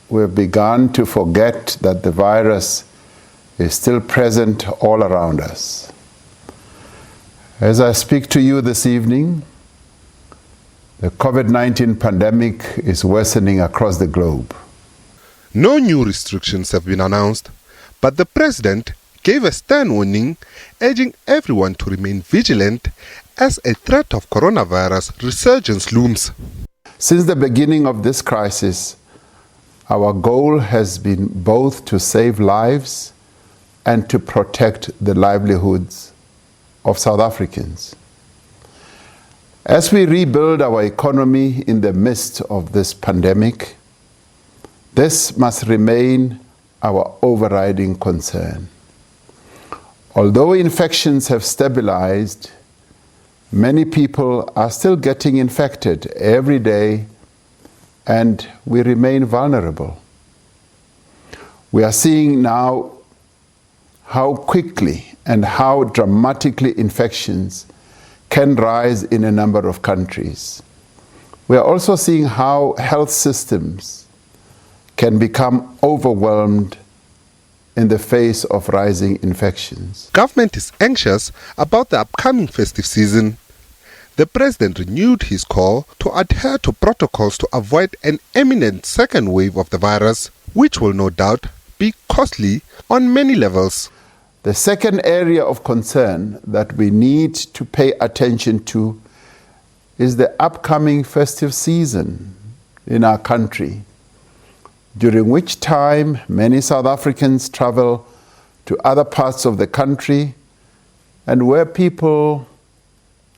we've begun to forget that the virus is still present all around us. As I speak to you this evening, the COVID-19 pandemic is worsening across the globe. No new restrictions have been announced, but the president gave a stern warning, urging everyone to remain vigilant as a threat of coronavirus resurgence looms. Since the beginning of this crisis, our goal has been both to save lives and to protect the livelihoods of South Africans. As we rebuild our economy in the midst of this pandemic, this must remain our overriding concern. Although infections have stabilized, many people are still getting infected every day, and we remain vulnerable. We are seeing now how quickly and how dramatically infections can rise in a number of countries. We are also seeing how health systems can become overwhelmed in the face of rising infections. Government is anxious about the upcoming festive season. The president renewed his call to adhere to protocols to avoid an imminent second wave of the virus, which will no doubt be costly on many levels. The second area of concern that we need to pay attention to is the upcoming festive season in our country, during which time many South Africans travel to other parts of the country and where people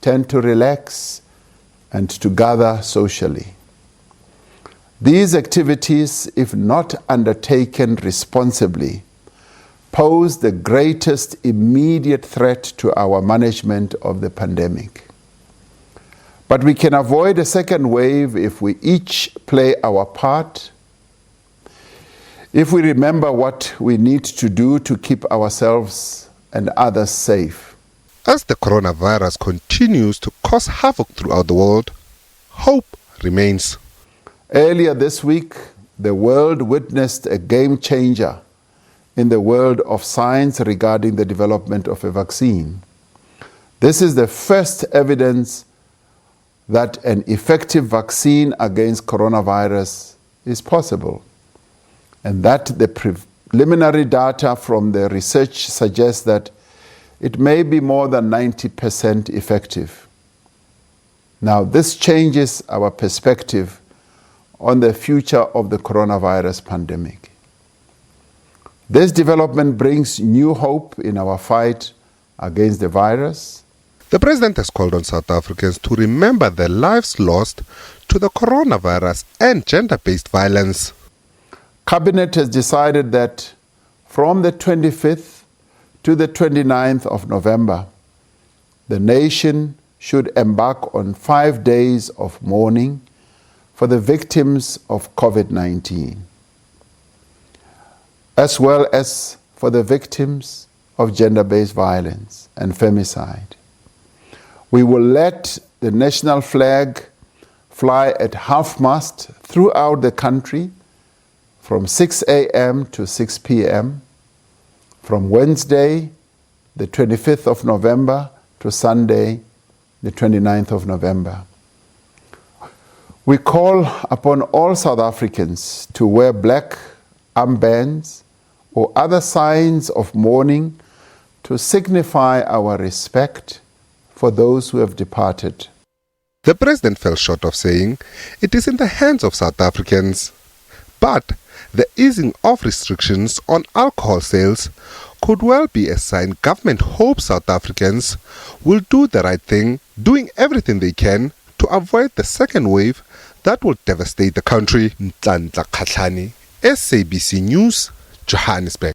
tend to relax and to gather socially. These activities, if not undertaken responsibly, pose the greatest immediate threat to our management of the pandemic. But we can avoid a second wave if we each play our part, if we remember what we need to do to keep ourselves and others safe. As the coronavirus continues to cause havoc throughout the world, hope remains. Earlier this week, the world witnessed a game changer in the world of science regarding the development of a vaccine. This is the first evidence that an effective vaccine against coronavirus is possible, and that the preliminary data from the research suggests that it may be more than 90% effective. Now, this changes our perspective on the future of the coronavirus pandemic. This development brings new hope in our fight against the virus. The president has called on South Africans to remember the lives lost to the coronavirus and gender-based violence. Cabinet has decided that from the 25th to the 29th of November, the nation should embark on 5 days of mourning for the victims of COVID-19, as well as for the victims of gender-based violence and femicide. We will let the national flag fly at half-mast throughout the country from 6 a.m. to 6 p.m., from Wednesday, the 25th of November, to Sunday, the 29th of November. We call upon all South Africans to wear black armbands or other signs of mourning to signify our respect for those who have departed. The president fell short of saying it is in the hands of South Africans, but the easing of restrictions on alcohol sales could well be a sign government hopes South Africans will do the right thing, doing everything they can to avoid the second wave that will devastate the country. SABC News, Johannesburg.